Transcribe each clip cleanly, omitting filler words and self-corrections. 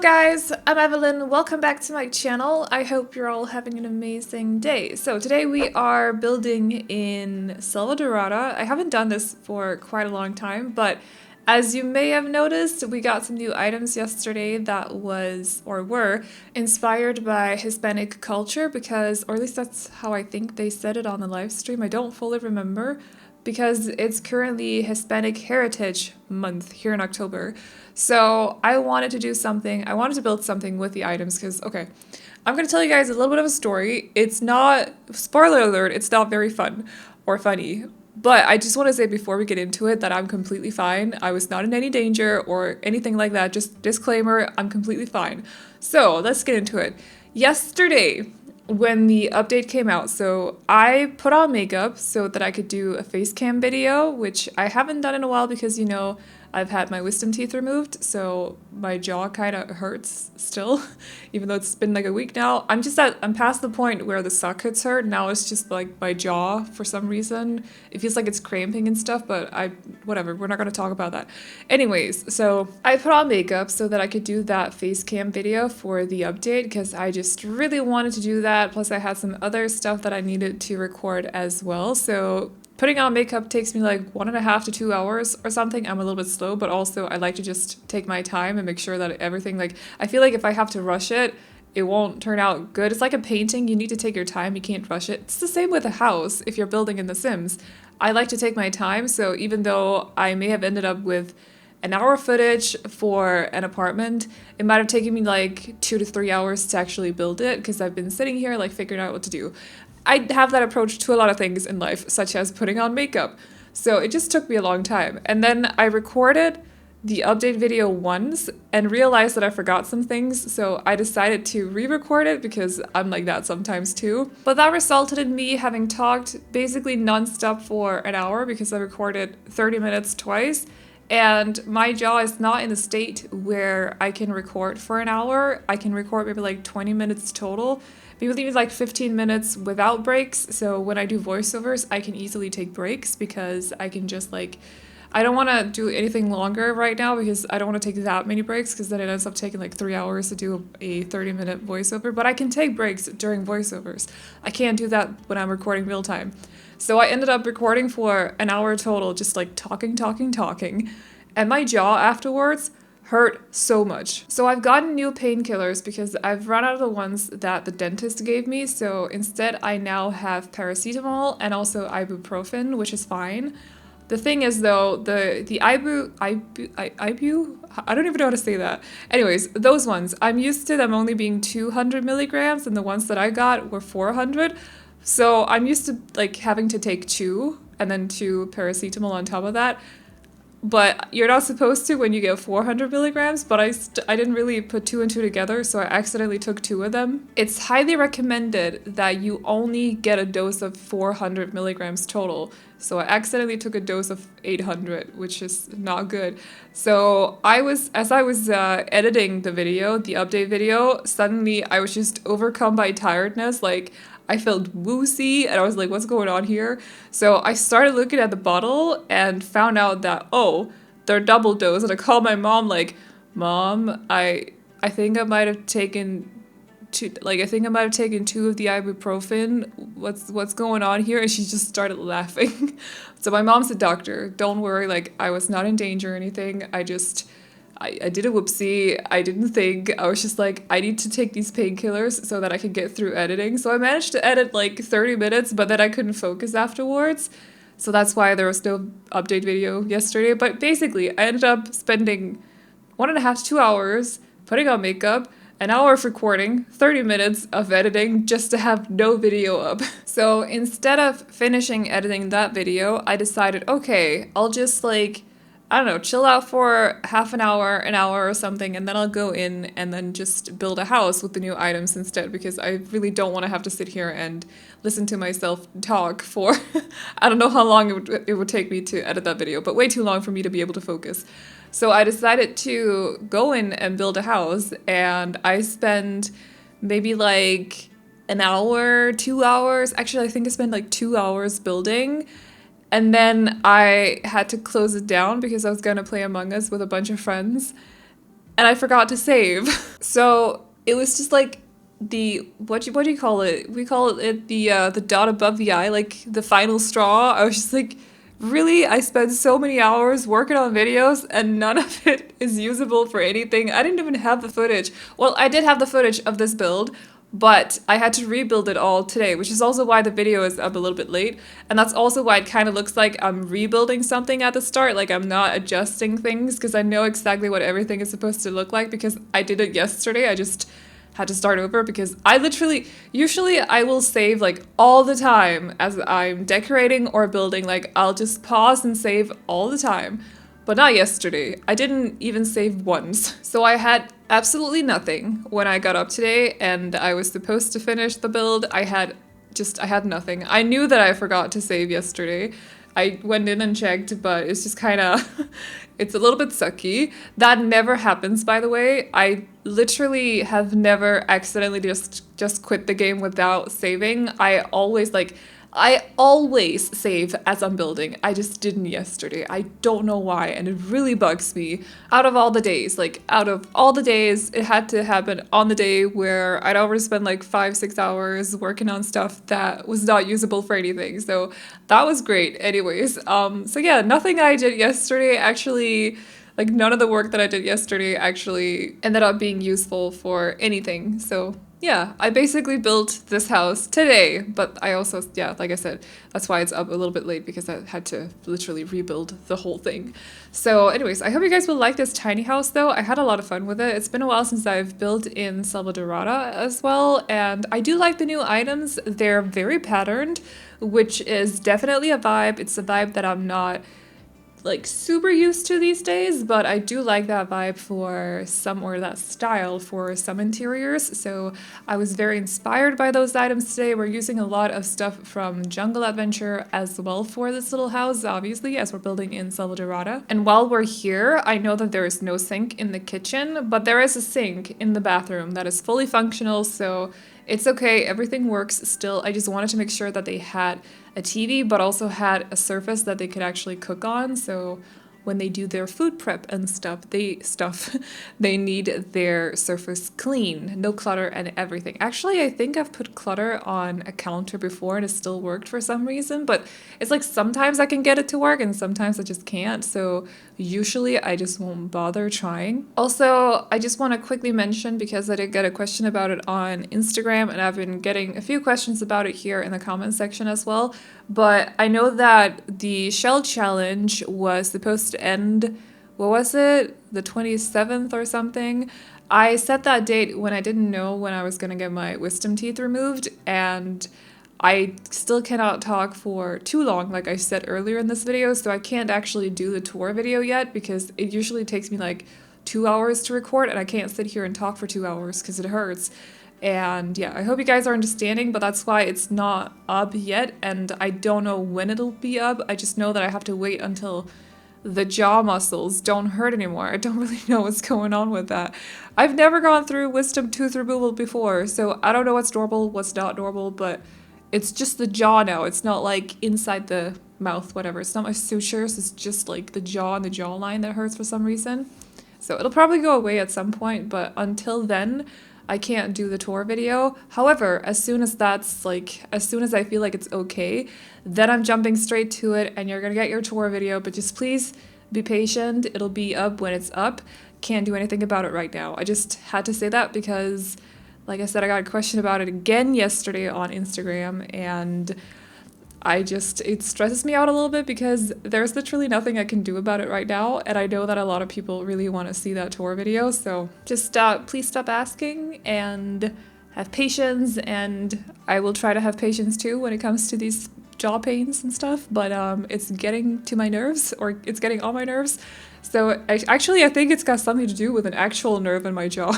guys, I'm Aveline. Welcome back to my channel. I hope you're all having an amazing day. So today we are building in Selvadorada. I haven't done this for quite a long time, but as you may have noticed, we got some new items yesterday that were inspired by Hispanic culture because, or at least that's how I think they said it on the live stream. I don't fully remember because it's currently Hispanic Heritage Month here in October. So I wanted to do something, I wanted to build something with the items because, okay, I'm going to tell you guys a little bit of a story. It's not, spoiler alert, it's not very fun or funny. But I just want to say before we get into it that I'm completely fine. I was not in any danger or anything like that. Just disclaimer, I'm completely fine. So let's get into it. Yesterday, when the update came out, so I put on makeup so that I could do a face cam video, which I haven't done in a while because, you know, I've had my wisdom teeth removed, so my jaw kind of hurts still, even though it's been like a week now. I'm past the point where the sockets hurt. Now it's just like my jaw for some reason. It feels like it's cramping and stuff, but whatever, we're not going to talk about that. Anyways, so I put on makeup so that I could do that face cam video for the update because I just really wanted to do that. Plus I had some other stuff that I needed to record as well. So putting on makeup takes me like 1.5 to 2 hours or something. I'm a little bit slow, but also I like to just take my time and make sure that everything, like, I feel like if I have to rush it, it won't turn out good. It's like a painting. You need to take your time. You can't rush it. It's the same with a house if you're building in The Sims. I like to take my time. So even though I may have ended up with an hour footage for an apartment, it might have taken me like 2 to 3 hours to actually build it because I've been sitting here like figuring out what to do. I have that approach to a lot of things in life, such as putting on makeup. So it just took me a long time. And then I recorded the update video once and realized that I forgot some things. So I decided to re-record it because I'm like that sometimes too. But that resulted in me having talked basically nonstop for an hour because I recorded 30 minutes twice. And my jaw is not in a state where I can record for an hour. I can record maybe like 20 minutes total. Maybe even like 15 minutes without breaks. So when I do voiceovers, I can easily take breaks because I can just like, I don't want to do anything longer right now because I don't want to take that many breaks because then it ends up taking like 3 hours to do a 30-minute voiceover. But I can take breaks during voiceovers. I can't do that when I'm recording real time. So I ended up recording for an hour total, just like talking. And my jaw afterwards hurt so much. So I've gotten new painkillers because I've run out of the ones that the dentist gave me. So instead I now have paracetamol and also ibuprofen, which is fine. The thing is though, the ibu, I don't even know how to say that. Anyways, those ones, I'm used to them only being 200 milligrams and the ones that I got were 400. So I'm used to like having to take 2 and then 2 paracetamol on top of that. But you're not supposed to when you get 400 milligrams, but I didn't really put 2 and 2 together, so I accidentally took 2 of them. It's highly recommended that you only get a dose of 400 milligrams total. So I accidentally took a dose of 800, which is not good. So as I was editing the video, the update video, suddenly I was just overcome by tiredness, like I felt woozy and I was like, what's going on here? So I started looking at the bottle and found out that, oh, they're double dose. And I called my mom like, Mom, I think I might have taken 2 of the ibuprofen. What's going on here? And she just started laughing. So my mom's a doctor. Don't worry, like I was not in danger or anything. I did a whoopsie. I didn't think. I was just like, I need to take these painkillers so that I can get through editing. So I managed to edit like 30 minutes, but then I couldn't focus afterwards. So that's why there was no update video yesterday. But basically, I ended up spending 1.5 to 2 hours putting on makeup, an hour of recording, 30 minutes of editing just to have no video up. So instead of finishing editing that video, I decided, okay, I'll just like, I don't know, chill out for half an hour or something, and then I'll go in and then just build a house with the new items instead because I really don't want to have to sit here and listen to myself talk for, I don't know how long it would take me to edit that video, but way too long for me to be able to focus. So I decided to go in and build a house, and I spent maybe like an hour, 2 hours. Actually, I think I spent like 2 hours building. And then I had to close it down because I was going to play Among Us with a bunch of friends. and I forgot to save. So it was just like what do you call it? We call it the dot above the I, like the final straw. I was just like, really? I spent so many hours working on videos and none of it is usable for anything. I didn't even have the footage. Well, I did have the footage of this build, but I had to rebuild it all today, which is also why the video is up a little bit late. And that's also why it kind of looks like I'm rebuilding something at the start, like I'm not adjusting things, because I know exactly what everything is supposed to look like because I did it yesterday. I just had to start over because I literally, usually I will save like all the time as I'm decorating or building. Like I'll just pause and save all the time. But not yesterday. I didn't even save once. So I had absolutely nothing when I got up today and I was supposed to finish the build. I had nothing. I knew that I forgot to save yesterday. I went in and checked, but it's just kind of, it's a little bit sucky. That never happens, by the way. I literally have never accidentally just quit the game without saving. I always save as I'm building. I just didn't yesterday. I don't know why, and it really bugs me. Out of all the days, it had to happen on the day where I'd already spend like 5-6 hours working on stuff that was not usable for anything. So that was great. Anyways, so yeah, nothing I did yesterday actually, like none of the work that I did yesterday actually ended up being useful for anything. So yeah, I basically built this house today, but I also, yeah, like I said, that's why it's up a little bit late, because I had to literally rebuild the whole thing. So anyways, I hope you guys will like this tiny house though. I had a lot of fun with it. It's been a while since I've built in Selvadorada as well, and I do like the new items. They're very patterned, which is definitely a vibe. It's a vibe that I'm not like super used to these days, but I do like that vibe for some, or that style for some interiors. So I was very inspired by those items today. We're using a lot of stuff from Jungle Adventure as well for this little house, obviously, as we're building in Selvadorada. And while we're here, I know that there is no sink in the kitchen, but there is a sink in the bathroom that is fully functional, so it's okay, everything works still. I just wanted to make sure that they had a TV, but also had a surface that they could actually cook on. So when they do their food prep and stuff, they need their surface clean, no clutter and everything. Actually, I think I've put clutter on a counter before and it still worked for some reason, but it's like sometimes I can get it to work and sometimes I just can't. So usually I just won't bother trying. Also, I just want to quickly mention, because I did get a question about it on Instagram and I've been getting a few questions about it here in the comment section as well. But I know that the shell challenge was supposed to end, what was it? The 27th or something? I set that date when I didn't know when I was going to get my wisdom teeth removed, and I still cannot talk for too long, like I said earlier in this video, so I can't actually do the tour video yet because it usually takes me like 2 hours to record, and I can't sit here and talk for 2 hours because it hurts. And yeah, I hope you guys are understanding, but that's why it's not up yet, and I don't know when it'll be up. I just know that I have to wait until the jaw muscles don't hurt anymore. I don't really know what's going on with that. I've never gone through wisdom tooth removal before, so I don't know what's normal, what's not normal, but it's just the jaw now. It's not like inside the mouth, whatever. It's not my sutures, it's just like the jaw and the jawline that hurts for some reason. So it'll probably go away at some point, but until then, I can't do the tour video. However, as soon as I feel like it's okay, then I'm jumping straight to it and you're gonna get your tour video, but just please be patient. It'll be up when it's up. Can't do anything about it right now. I just had to say that because, like I said, I got a question about it again yesterday on Instagram, and it stresses me out a little bit because there's literally nothing I can do about it right now, and I know that a lot of people really want to see that tour video, so just please stop asking and have patience, and I will try to have patience too when it comes to these jaw pains and stuff, but it's getting to my nerves, or it's getting on my nerves. So I think it's got something to do with an actual nerve in my jaw.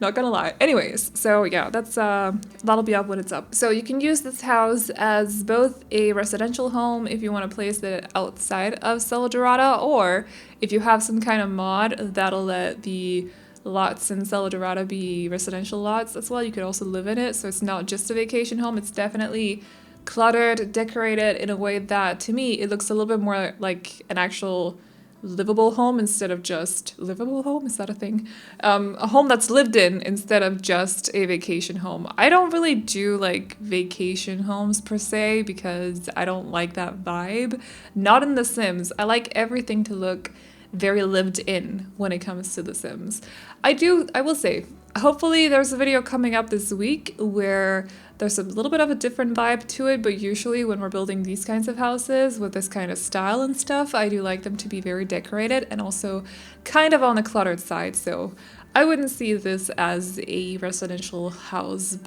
Not gonna lie. Anyways, so yeah, that'll be up when it's up. So you can use this house as both a residential home if you want to place it outside of Selvadorada, or if you have some kind of mod that'll let the lots in Selvadorada be residential lots as well. You could also live in it, so it's not just a vacation home. It's definitely cluttered, decorated in a way that, to me, it looks a little bit more like an actual livable home instead of just livable home. Is that a thing? A home that's lived in instead of just a vacation home. I don't really do like vacation homes per se because I don't like that vibe. Not in The Sims. I like everything to look very lived in when it comes to The Sims. I will say, hopefully there's a video coming up this week where there's a little bit of a different vibe to it, but usually when we're building these kinds of houses with this kind of style and stuff, I do like them to be very decorated and also kind of on the cluttered side. So I wouldn't see this as a residential house,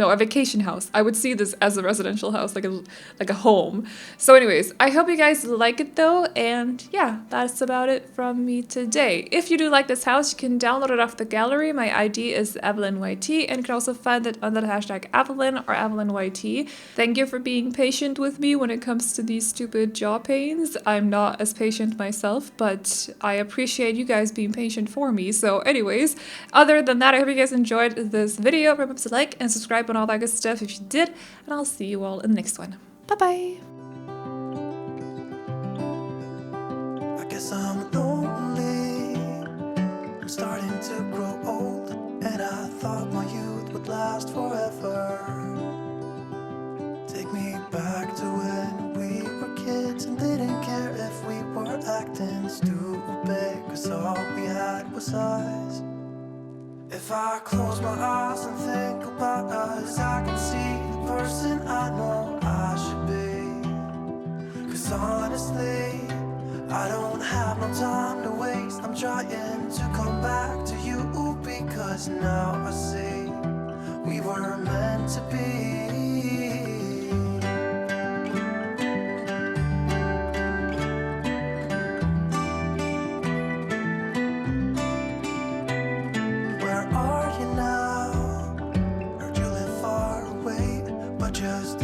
a vacation house. I would see this as a residential house, like a home. So anyways, I hope you guys like it though, and yeah, that's about it from me today. If you do like this house, you can download it off the gallery. My ID is AvelineYT, and you can also find it under the hashtag Aveline or AvelineYT. Thank you for being patient with me when it comes to these stupid jaw pains. I'm not as patient myself, but I appreciate you guys being patient for me. So anyways, other than that, I hope you guys enjoyed this video. Remember to like and subscribe and all that good stuff if you did, and I'll see you all in the next one. Bye bye. I guess I'm lonely. I'm starting to grow old, and I thought my youth would last forever. Take me back to when we were kids and didn't care if we were acting stupid, 'cause all we had was us. If I close my eyes and think about us, I can see the person I know I should be. 'Cause honestly, I don't have no time to waste. I'm trying to come back to you, because now I see we were meant to be. Where are you now? Heard you live far away, but just